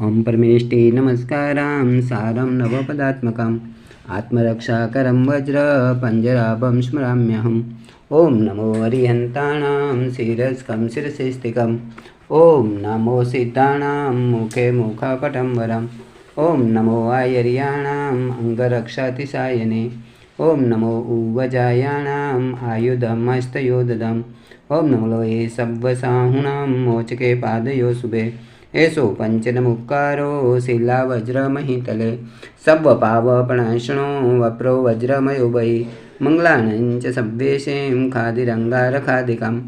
ओं परमेष्टि नमस्कारां सारं नवपदात्मकम् आत्मरक्षाकरं वज्र पञ्जराभं स्मराम्यहम्। ॐ नमो अरिहन्ताणां शिरस्कं शिरसिस्तिकम्। ॐ नमो सिद्धाणां मुखे मुखपटं वरम्। ॐ नमो आयर्याणाम् अङ्गरक्षातिशायने। ॐ नमो उवजायाणाम् आयुधमस्तयोदधम्। ॐ नमो लोये सव्वसाहुणां मोचके पादयो शुभे। एषो पञ्चनमुक्कारो शिलावज्रमहितले सव्वपावपणशृणो वप्रो वज्रमयो वै मङ्गलानञ्च सव्येषें खादिरङ्गारखादिकं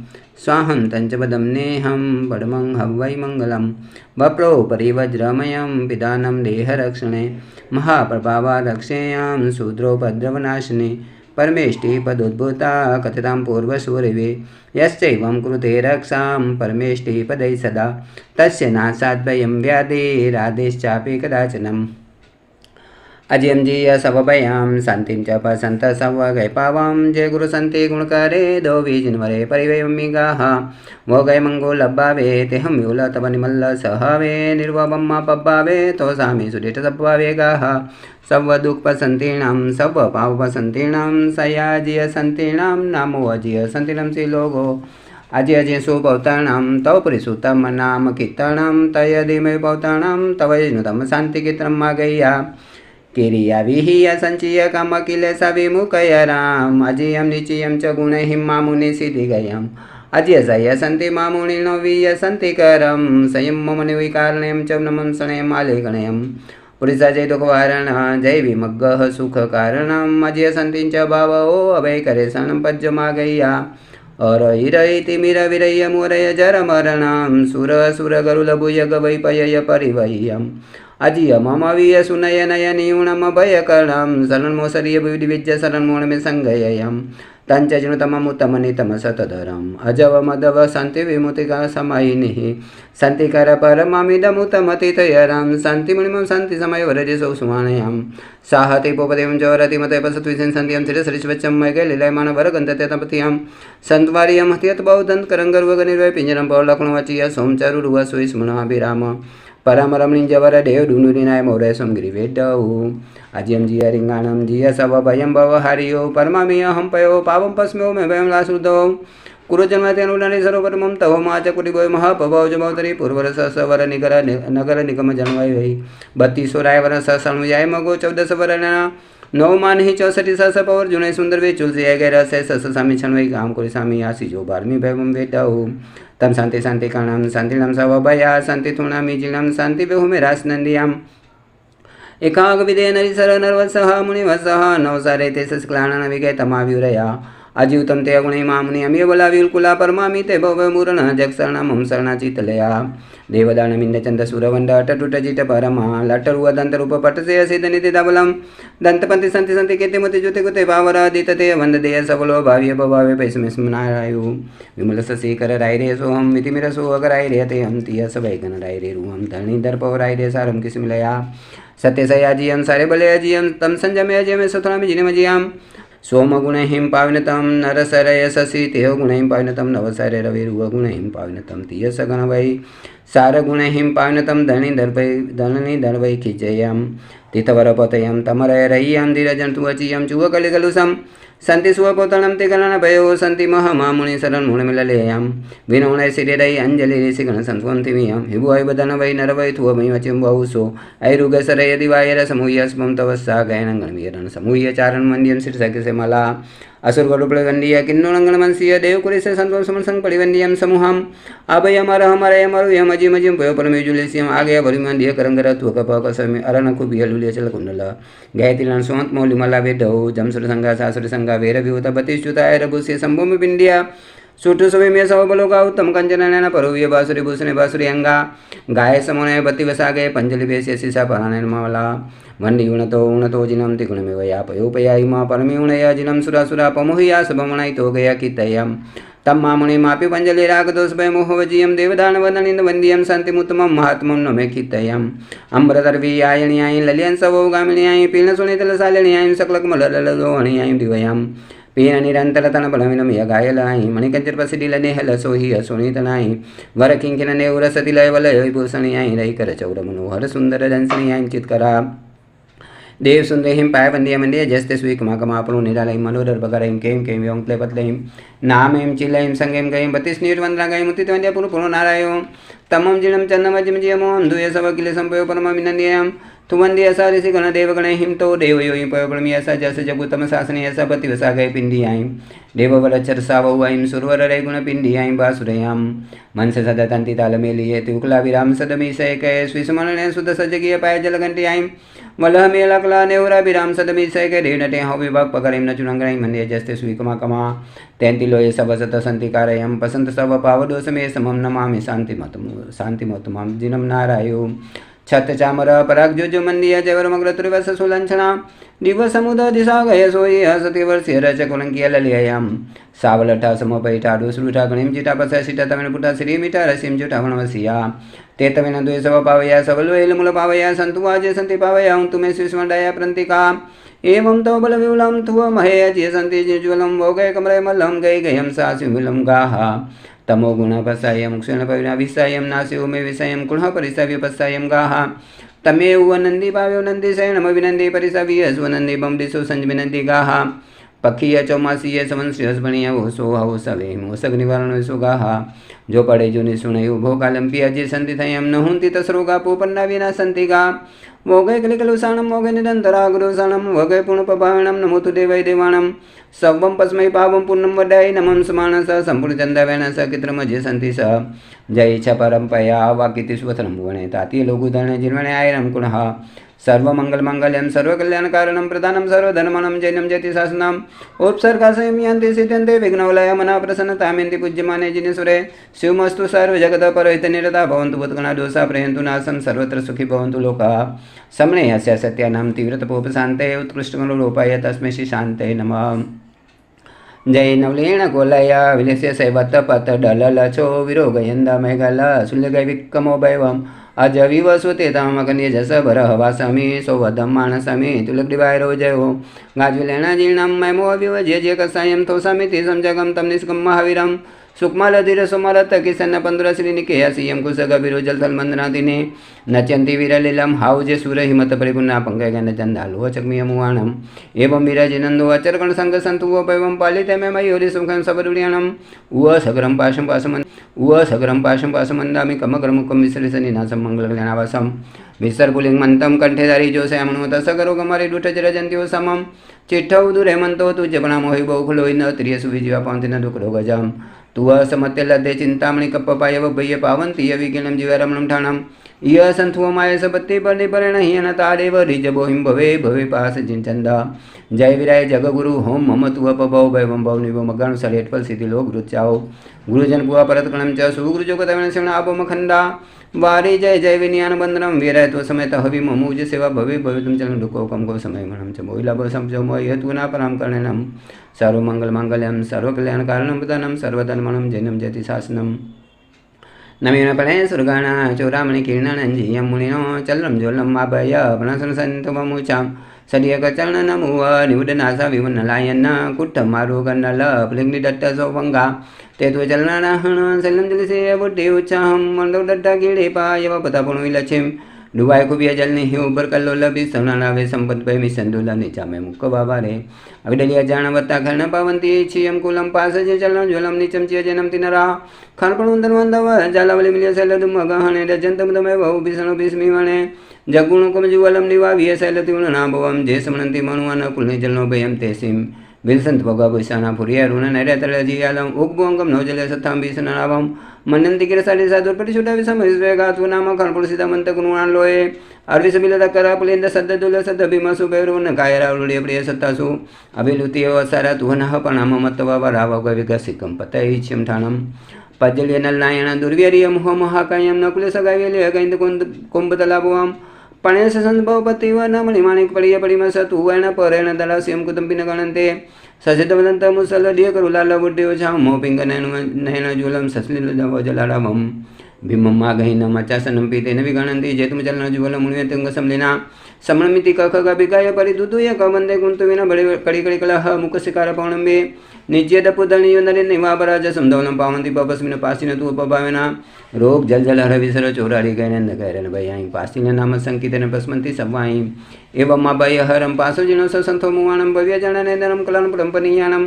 स्वाहं तञ्चपदं नेहं पडमं हवै मङ्गलं वप्रोपरि वज्रमयं पिधानं देहरक्षणे महाप्रभावारक्षेयां शूद्रोपद्रवनाशिने परमेष्टिपदोद्भूता कथितां पूर्वसूरिवे यश्चैवं कुरुते रक्षां परमेष्टिपदै सदा तस्य नाशाद्वयं व्याधिरादेश्चापि कदाचनम्। अजियं सवभयां शान्तिं च पसन्त सवगैपावां जय गुरु संति गुणकारे दो बीजिन्वरे परिवयमिगाः वो गय मंगो लब्बावे तेहं व्यूल तव निमल्ल सहावे निर्वबम्मा पब्बावे तो सामी सुडिट सब्बावे गाः सव दुख पसंतीणां सव पाव पसंतीणां सयाजिय संतीणां नामो अजिय संतीणं सी लोगो अजय अजय सुपौताणां तव परिसुतम नाम कीर्तनं तयदिमे पौताणां तव विष्णुतम शांति कीर्तनं मागैया किरिया विहिया संचय कामकिलेश विमुखय राम अजियं निचयं च गुणहिं मामुनि सिद्धिगयम् अजय सय सन्ति मामुनि नवीय सन्ति करं संयम मम निविकारणं च नमं शणय मालिगणयम् पुरुषा जय दुःखवारण जय विमग्गः सुखकारणम् अजय सन्ति च भावो अभय करे शरणं पज्जमागय्या अरहिरहि तिमिर विरय मोरय जर मरणं सुर सुर गरुल भूय गवैपय परिवह्यम् अजिय मम विय सुनय नयनि ऊणम भयकरणं शरणमोसरिय विविद्य शरणमोणमे संगययम् तञ्चजनुतममुत्तमनितम सतधरम् अजव मदव शान्ति विमुतिका समायिनिः शान्तिकर परमामिदमुत्तमतितयरं शान्तिमुनिमं शान्ति समय वरजे सौसुमानयम् साहति पोपदेवं जवरति मते पसत्विसेन सन्त्यं शिरसरिश्वच्चं मयगे लीलायमान वरगन्तत्यतपतियं सन्त्वार्यं हत्यत बहुदन्त करंगर्वगनिर्वय पिञ्जरं पौलक्णवचिय सोमचरुरुव सुइस्मनाभिराम परमरमणि जवर देव डुनुरिनाय मौर्य समगिरिवेदौ अजियं जिय रिंगाणं जिय सव भयं भव हरियो परमामिय हम पयो पावं पस्म्यो मे भयं लासुदौ कुरुजन्मतेनुडानि सर्वपरमं तव माच कुटिभय महापभौ जमौतरी पूर्वरस सवर निगर नगर निगम जनवय वै 32 वर्ष सणुजाय मगो 14 वर्णना 9 मानहि 64 सस पवर जुने सुंदर वे चुलसी गैर से सस सामी छणवै काम कोरी सामी आसी जो बारमी भयम वेदौ तम शांति शांति काणम शांतिनम सवभया शांति थुणामि जिणम शांति बेहुमे रासनंदियाम एकाग विदे नरिसर नरवसः मुनिवसः नवसारे ते सस्क्लाणन विगय तमाव्युरया अजीवतम ते अगुणे मामुनि अम्य बला विलकुला परमामि ते भव मुरण जगशरणम हम शरणाचितलया देवदानमिंद चंद सुरवंड अटटुटजित परमा लटरुव दंत रूप पटसे असित निति दबलम दंतपंति संति संति केते मति जुते कुते भावरा दितते वंद देय सबलो भाव्य भवावे पैसमे स्मनारायु विमल ससीकर रायरे सोहम मितिमिर सो अगर रायरे ते हम तिय सबैगन रायरे रूहम धरणी दर्प रायरे सारम किस्मिलया सत्य सयाजियम सारे बले अजियम तम संजमे अजयमे सथुरामि जिने मजियाम सोम गुणहिं पाविनतम नरसरय शशि तेह गुणहिं पाविनतम नवसरे रविरुव गुणहिं पाविनतम तियस गणवै सार गुणहिं पाविनतम धनी दर्वै खिचयम तीर्थवरपतयं तमरय रय्यं धीरजन्तुवचियं चुवकलिगलुसं सन्ति सुवपोतनं ते गणन भयो सन्ति महामुनि शरणमुनिमिललेयं विनोणय सिरिरै अंजलि ऋषिगण संस्वन्तिमियं हिभुवै बदन वै नर वै थुवमयि वचिं बहुसो ऐरुगसरय दिवायर समूहस्मं तवस्सा गयनगणवीरन समूह्य चारण मन्दियं शीर्षकसे मला असुरगरुपलगण्डीय किन्नोणङ्गणमंसीय देवकुलेश संतों समसंग परिवंडियं समूहम अभयमरहमरयमरुयम अजिमजिं पयो परमेजुलेस्यम आगय भरिमंदिय करंगर तुकपकसमि अरणकुबियलुलिय चलकुंडल गायत्रीलन सोंत मौलिमला वेदौ जमसुर संगा सासुर संगा वीर विहुत बतिश्चुताय रघुस्य संभूमि पिंडिया सुटु सवेम्य सवबलोगा उत्तम कंचननयन परुव्य बासुरी भूषणे बासुरी अंगा गाय समोनय बत्तिवसागे पंजलि बेस्य सिसा परानयनमला वंडी उणतो जिनं तिगुणमेव यापयोपयायिमा परमेउणय जिनं सुरासुरा पमुहया सबमणैतो गया कितयं तम मामुनिमापि पंजलि रागदोषभय मोहवजियं देवदानवदनिन्द वन्द्यं शान्तिमुत्तमं महात्मं न मे कितयम् अम्बरदर्वीयायण्यायि ललियं सवो गामिण्यायि पीर्णसुनितलसालिण्यायि सकलकमलललोहण्यायि दिवयां पीन निरंतरतन बलमिनं यगायलाई मणिकंजरपसिडिलनेहल सोहि असोनितनाई वर किंकिन नेउरसतिलय वलय भूषणियाई रईकर चौर मनोहर सुंदर दंसनियाई चित्करा देव सुंदरीं पायवंदिय मंदिय जस्ते स्वीकमाकमापणो निरालयं मनोदर बगरयं कें कें व्यों क्ले पतलयं नामयं चिलयं संगयं गयं बतिस्निर्वन्द्रागयं मुतित्वन्द्य पुरुपुरो नारायो तमं जिणं चन्नमजिं जियमों दुय सवकिले संपयो परमविनन्द्यं तुवंदिय सारिसि गणदेवगणैहिं तो देवयोयं पयोपरमियसा जस जगुतम शासनयसा पतिवसागय पिण्डियां देववरचर सावैं सुरवररै गुणपिण्डियां वासुरयां मनस सदतंति तालमेलिये तुक्लाविराम सदमीशयकय स्विसमनने सुदसजगीय पाय जलघंटियां वलह मेलकला नेवराभिराम सदमीशयकय रेणटे हौ विभाग पकरिं न चुनंगरैं मन्ये जस्ते स्वीकमाकमा तेन्तिलोये सबसत सन्तिकारयं पसंत सब पावदोषमे समं नमामि शान्तिमतुमां जिनं नारायो छत चामर पराग जुजु मंदिय जयवरमग्र त्रिवस सुलंछना दिव समुद दिशा गय सोई हसति वर्षे रच कुलंकिय ललियम सावलठा समपैठा दुसरुठा गणिम चिटा पसा सिटा तमिन पुटा श्री मिटा रसिम जुटा वनवसिया ते तमिन द्वे सव पावया सबलवेल मूल पावया संतुवाजे संति पावया तुमे सुष्मंडया प्रंतिका एवं तो बल विवलम तुव महे अजय संति ज्वलम भोगय कमरे मल्लम गय गयम सासु मिलम गाहा तमो गुण पसायम क्षण विषयम नास्यो मे विषयम कुण परिसव्य पसायम गाहा तमे नंदी पाव्यो नंदी शयनम विनंदी परिसव्य स्वनंदी बम दिशो संज विनंदी गाहा पखीय चौमासीय समन्श्रेयस बणिया ओसो हव सवे मोसग निवारण सो गाहा जो पड़े जो निसुणयो भो कालंपी अजय संति थयम न हुंति तसरोगा पोपन्ना विना संति गा वोगय कलिकलुसाणं वोगय निरन्तरा गुरुसाणं वोगय पुणपभावणं नमोतु देवै देवाणं सवं पस्मै पावं पूर्णं वड्डाय नमं समानस संपूर्णचन्दवेन स कित्रमजे सन्ति स जय छ परम्पया वाकिति स्वथनं भुवने ताति लोगुधरण जिर्वणे आयरं कुणः सर्वमङ्गलमाङ्गल्यं सर्वकल्याणकारणं प्रधानं सर्वधर्मणं जैनं जयति शासनम् उपसर्गाशयं यान्ति सिद्ध्यन्ते विघ्नवलय मना प्रसन्नतामेन्ति पूज्यमाने जिनेश्वरे शिवमस्तु सर्वजगतः परहितनिरता भवन्तु भूतगणा दोषा प्रयन्तु नाशं सर्वत्र सुखी भवन्तु लोकाः समने अस्य सत्यानां तीव्रतपोपशान्ते उत्कृष्टमनोरूपाय तस्मै श्री शान्ते नमः जय नवलेण गोलय विलस्य सैवत पत डलल छो विरोगयन्दा मेघल सुल्यगय विक्कमो भैवम् अज विवसुते तामकन्य जस भरह वासमी सौवधम मानसमी तुलग्रीवाय रोजयो गाज्विलेण जीर्णं मैमो विवज्य जे कसायं थोसमिति संजगं तम निष्कं महावीरं सुक्मालधीर सुमलत किसन पंद्र श्रीनिके असीयं कुसगभिरो जलथलमन्दनादिने नचन्ति वीरलीलं हाउजे सुर हिमत परिपुन्ना पंकगन चन्दालो चक्मियमुवाणम् एवं विरजिनन्दो अचर्गण संग सन्तुवो पैवं पालिते मे मयूरि सुखं सबरुण्याणम् उव सगरं पाशं पाशमन्दामि कमकरमुखं विसृसनिनासं मङ्गलकल्याणावासं विसर्पुलिङ्गमन्तं कंठेधारी जोषयामणो तसगरो गमरे दुठजरजन्त्यो समं चिट्ठौ दुरेमन्तो तुज्यपणामोहि बहुखुलोहि न त्रियसु विजीवा पान्ति न दुःखरो गजम् तुव समत्य लद्धे चिंतामणि कप्पपायव भय्य पावन्ति यविकीर्णं जीवरमणं ठाणम् इय संथुव माय सपत्ति परिपरेण हियन तादेव रिजबोहिं भवे भवे पास जिंचंद जय विराय जगगुरु होम मम तुव पभव भैवं भव निव मगण सलेटपल सिद्धिलो गुरुचाओ गुरुजन पुआ परतकणं च सुगुरुजोगतवेण श्रवण आपमखंडा वारी जय जय विनयान बंदनम वीराय तो समेत हवि ममुज सेवा भवे भवितुम चलन दुःखोकं को समय गणं च मोहिलाभ संजो मोहि हेतुना पराम करणं सर्वमङ्गलमाङ्गल्यं सर्वकल्याणकारणं प्रदानं सर्वधर्मणं जैनं जयति शासनम् नवीन पणे सुरगाणा चोरामणि किरणंजीयं मुनिनो चलम ज्वलम आभय प्रणसन संतुममुचां सदियक चरण नमुव निवडनासा विवनलायन कुट्ट मारु गन्नल प्लिंगि दट्ट सोवंगा तेतु चलना हण सलम जलसे बुद्धि उच्चाहं मंडो दट्ट गिड़े पायव पतापुण विलक्षिम डुबाय कुबिया जलने ही उबर कल्लो लबी सवनावे संपत भय मिसंदुला नीचा में मुक्क बाबा रे अविडलिया जानवत्ता खर्ण पावंती छियम कुलम पास जे चलन ज्वलम नीचम चिय जनम तिनरा खरपण उंदन वंदव जालावली मिलिय सैलदुम गहणे रजंतम दमे बहु बिसणु बिस्मी वणे जगुण कुम जुवलम निवा विय सैलतिउन नाभवम जे समनंती मनुवन कुलने जलनो भयम तेसिम विलसंत भोगा भूषाणा पुरिया ऋण नैरतलजियालम उग्भोंगम नौजले सत्ताम भीषणावम मन्नंति गिरसाली साधुर्पटि शुटा विसमयस्वेगातु नाम खणपुरुषितमंत गुणवान लोये अर्विसबिलदकर पुलेंद सद्ददुल सद्द भीमसु भैरुन कायरावुलिय प्रिय सत्तासु अभिलुतियो असारा तुहनः पणाम मत्तवा वरावग विगसिकं पतैच्यं ठाणं पज्जल्य नलनायण दुर्व्यरिय मुह महाकायं नकुल सगायले गैंद कुंभतलाभुवाम पणेश संभवपतिव न मणिमाणिक पडिय पडिमस तुवर्ण परेण दलास्यं कुतंपिन गणन्ते ससिद्धवदन्त मुसलडिय करुलाल बुड्डियो छाम मोपिंग नैन जुलम सस्लिल जलाडमं भीममागहिनं मचासनं पीतेन विगणन्ति जेतुमचलनजुवलमुनियतुङ्गसमलिना समणमिति कखगभिगाय परिदुदूय कवन्दे कुन्तुविन कडिकडिकलः मुखशिकारपौर्णम्बे नित्यदपुदणीयो नलिनिवापराज समदौलं पावन्ति पपस्मिन पासिन तु उपभावेन रोग जल जल हर विसर चोरारी गैरन गैरन भयाई पासिन नाम संकीर्तन पस्मन्ति सवाई एवं अभय हरम पासो जिनो संतो मुवाणं भव्य जननेदनं कलं परंपनीयानं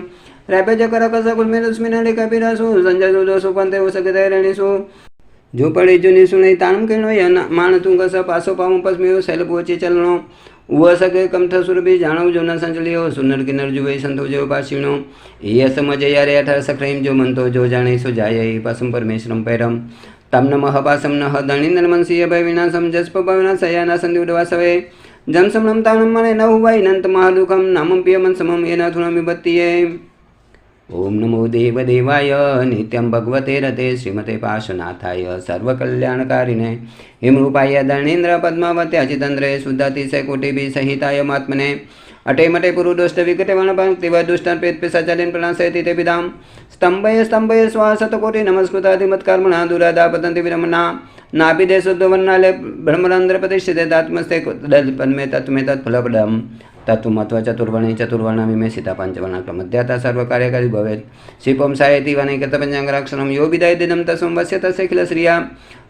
रैपे जकर कसकुलमेस्मिन लेकपिरासु संजय दोसु पंते उसगदैरणिसु जो पड़े जो निसुनै तानम किरणो यन मान तुंग स पासो पावं पस्मियो शैल पोचे चलनो उह सके कमथ सुरभि जाणो जो न संचलियो सुनर किन्नर जुवे संतो जो पाशिणो ये समझ यारे अठर सख्रैम जो मंतो जो जाने सो जाय पासम परमेश्वरम पैरम तम नमः पासम नः दणिन्दन मनसीय भय विनाशम जस्प भविना सयाना संदिवडवासवे जन समनम तानम मने न हुवाई नंत महादुखम नामम पियमन समम येन थुनम विपत्तिये ओम नमो देवदेवाय नित्यं भगवते रते श्रीमते पार्श्वनाथाय सर्वकल्याणकारिणे हिमरूपाय दणीन्द्र पद्मावते अचितन्द्रे शुद्धातिशय कोटिभिः सहिताय महात्मने अटे मटे पुरुदुष्ट विकटे वनपङ्क्तिव दुष्टर्पेत पिशाचालिन प्रणाशयति ते विदाम स्तंभय स्तंभय स्वाशतकोटि नमस्कृतादिमत्कर्मणा दुरादा पतन्ति विरमणा नाभिदे शुद्धवर्णाले ब्रह्मरन्ध्र प्रतिष्ठिते तात्मस्ते पद्मे तत्मे तत्फलपदम् तत्वमत्व चतुर्वर्णे चतुर्वर्णमिमे सीता पंचवर्णाक्रमध्याता सर्वकार्यकारी भवेत् शिल्पं सायति वनैकतपञ्चाङ्गराक्षरं यो विदाय दिनं तस्मं वस्य तस्य किल श्रिया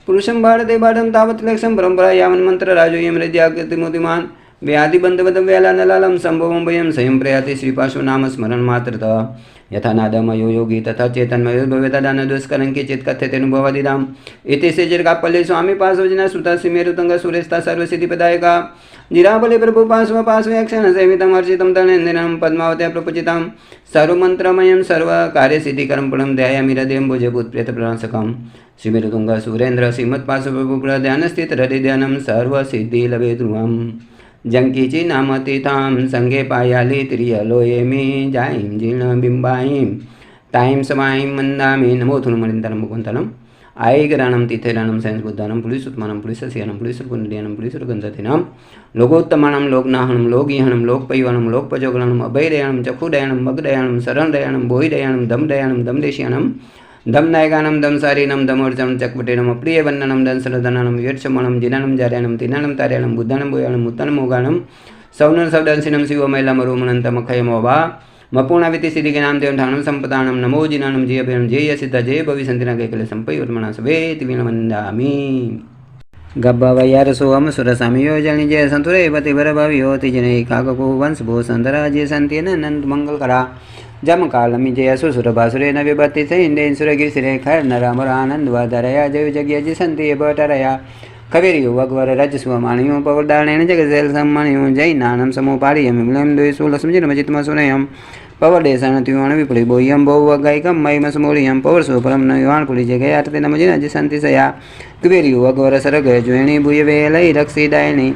पुरुषं भारते बाढं तावत् लक्ष्यं परम्परा यावन्मन्त्रराजो यमृद्याकृतिमुदिमान् व्याधिबन्धवदं व्यालानलालं सम्भवं वयं स्वयं प्रयाति श्रीपाशो नाम स्मरणमात्रतः यथा नादमयो योगी तथा चेतन्मयो भवे तदा न दुष्करं केचित् कथ्यतेऽनुभवादिदाम् इति श्रीजिर्गापल्ली स्वामी पार्श्वजना सुता श्रीमेरुतङ्ग सुरेस्ता सर्वसिद्धिप्रदायका जिराबले प्रभु पार्श्वक्षण सेवितम् अर्चितं तणेन्द्रं पद्मावत्या प्रपूजितं सर्वमन्त्रमयं सर्वकार्यसिद्धिकरं पुणं ध्यायामि हृदयं भुजभूतप्रेतप्रणाशकं श्रीमेरुतुङ्ग सुरेन्द्र श्रीमत्पार्श्वप्रभुप्रध्यानस्थितहृदयध्यानं सर्वसिद्धिलभे ध्रुवम् जंकीची नामतीतां संगे पायाली तिरियलोयेमी जाईं जीर्णबिम्बाईं ताईं समाईं मन्दामि नमो थुनुमणिन्तनं मुकुन्तनं आयिगराणं तीर्थराणं संस्बुद्धानं पुलिसुत्मानं पुलिसस्यानं पुलिसुरपुण्डियानं पुलिसुरगन्धतिनां लोकोत्तमानं लोकनाहनं लोकईहनं लोकपैवानं लोकपजोगणं अभयदयानं चक्षुदयानं मगदयानं शरणदयानं बोहिदयानं दमदयानं दमदेशियानं दमनायकानं दमसारीनं दमोर्जनं चक्वटेनं अप्रियवन्ननं दंसरधनानं व्यर्थमणं जिनानं जार्यानं तिनानं तार्यानं बुद्धानं बोयानं उत्तनमोगानं सौनं सौदंसिनं शिवमैलमरुमनन्तमखयमोवा मपूर्णाविति सिद्धिनां देवठानं सम्पदानं नमो जिनानं जयभयं जय सिद्ध जय भविसन्तिना कैकले सम्पयोर्मणा सवेति विनमन्दामि गब्बवयरसो अमसुरसामि योजनि जय सन्तुरेवति वरभवियो तिजनै काकको वंशभो सन्तराज्य सन्त्यन नन्द मंगलकरा जम कालमी जय सुसुरभासुरे न विभत्ति सैन्देन सुरगिरिसिरे खैर नरामरानन्दवदरया जय जग्यजि सन्ति बटरया कविर्यो वग्वर रजस्वमाणियो पवर्दाणेन जगसेल सम्माणियो जैनानं समोपारियमिमलं द्वैसुलसंजिनमजितमसुनयं पवर्देशनत्युवाण विपुलि बोह्यं बहुवगैकं मयिमसमूलियं पवर्सुपरं न युवाणपुलि जगयाटते नमजिनजि सन्ति सया कविर्यो वग्वर सरगज्वेणि भूयवेलै रक्षिदायिनि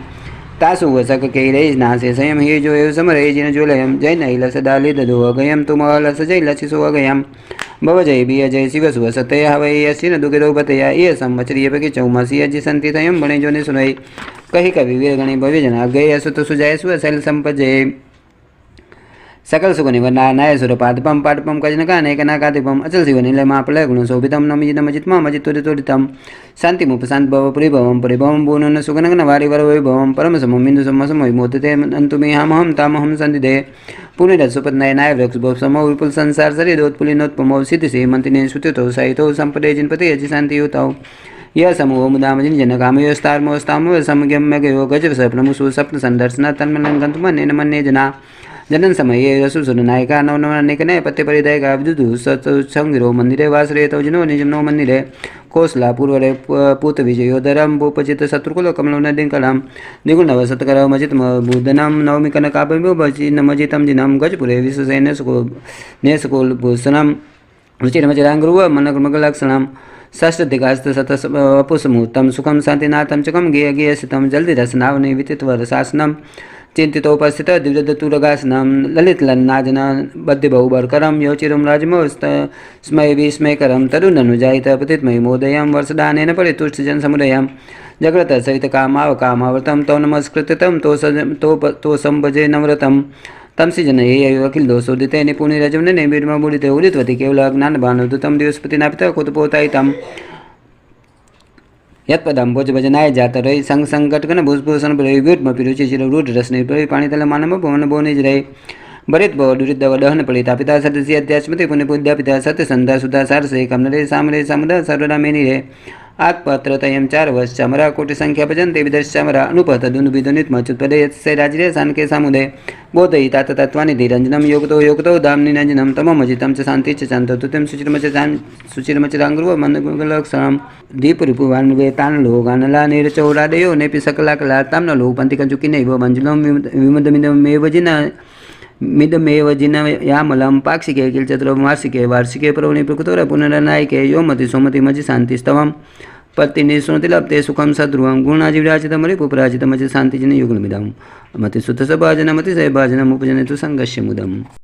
तासु वसक कैरै नासे संयम हे जो समरे जिन जोलयम जय नैल सदा लिदो अगयम तुमल सजय लचिसो अगयम भव जय बि जय शिव सुव सतय हवै यसिन दुगिरो बतया ये संवत्सरीय पके चौमासी अजि संति तयम बणे जोने सुनई कहि कवि वीर गणि भव्य जना गय सुत सुजय सुव शैल संपजय सकल सुगनिवनाय सुरपादपम पादपम कजनकानेकनाकादिपम अचल शिवनिलयमापलय गुणशोभितं नमजितमजित्मामजित्तुरितुरितं शान्तिमुपशान्त भव पुरिभवं परिभवं भूनन सुगनगनवारि वरवैभवं परमसमं बिन्दुसमसमविमोदिते अन्तुमेहामहं तामहं सन्दिदे पुनिरसुपत्नयनाय वृक्षभोपसमो विपुल संसार सरिदोत्पुलिनोत्पमो सिद्धिसेमन्तिने श्रुतितो साहितो सम्पदे जिनपते यजि शान्तियुतौ यह समूह मुदामजिन जनकामयोस्तारमोस्तामो समज्ञमगयो गजसप्नमुसु सप्तसन्दर्शना तन्मलङ्गन्तुमन्येन मन्ये जना जनन समये रसुसुरनायिका नवनवनिकने पत्यपरिदयका विदुदु सत्संगिरो मंदिरे वासरे तौजनो निजमनो मंदिरे कोसला पूर्वरे पूत विजयोदरम भूपचित शत्रुकुल कमलो नदिंकलम द्विगुणव सत्कर मजित बुद्धनम नवमी कनकाभिभो भजि नमजितम जिनम गजपुरे विश्वसेन नेसकुल भूषणम रुचिरमचिरांगुरुव मनगमगलक्षणम षष्ठधिकास्त सतस वपुसमुहूर्तं सुखं शान्तिनाथं चकं गेय गेयसितं जल्दि रसनावनि वितित्वर शासनं चिंतितोपस्थित दिव्यदतुरगासनं ललितलन्नाजन बद्धिबहुबरकरं योचिरं राजमोस्मय विस्मयकरं तरुणनुजायित पतितमयि मोदयं वर्षदानेन परितुष्टजनसमुदयं जगृतसहितकामावकामावर्तं तौ नमस्कृत्यं तो संभजे नवरतं तम सृजनये अखिल दोषोदिते निपुणिरजवने वीरमूलिते उदितवती केवल ज्ञानभानुदुतं दिवस्पति नापित कुतपोतायितं यत्पदाम्बोजभजनाय जातरै संग संकटकन भूषभूषण विभूतमपि रुचिचिररूढरश्नि पाणितल मानव भवन भुवनिजरै भरित भव दुरित दहन पलिता पिता सदस्य अध्यात्मते पुण्यपूज्या पिता सत्य संधा सुधा सारसे कमनरे सामरे समुद सर्वदा मेनिरे आत्पत्रतयं चार वर्ष चामरा कोटि संख्या भजन्ते विदश्चामरा अनुपत दुनुविदुनित मच्युत्पदे यत्से राजरे सानके सामुदे बोधयिता तत्त्वानि धीरञ्जनं योगतो दाम्निरञ्जनं तममजितं च शान्ति च शान्ततुतिं सुचिरमचिराङ्गुर्व मन्दगुलक्षणं दीपरिपुवान्वे तानलो गानला निरचौरादयो नेपि सकलाकला ताम्नलो पन्तिकञ्चुकिनैव मञ्जुलं विमदमिदमेव जिना मिदमेव जिनयामलं पाक्षिके किलचतुर्मासिके वार्षिके प्रवणि प्रकृतोर पुनरनायके योमति सोमति मजि शान्तिस्तवं पत्तिनिश्नुति लप्ते सुखं सद्रुवं गुणाजिविराजितमरि पुपराजितमजि शान्तिजन युगलमिदं मति सुतसभाजनमति सैभाजनमुपजनेतु सङ्गस्य मुदम्।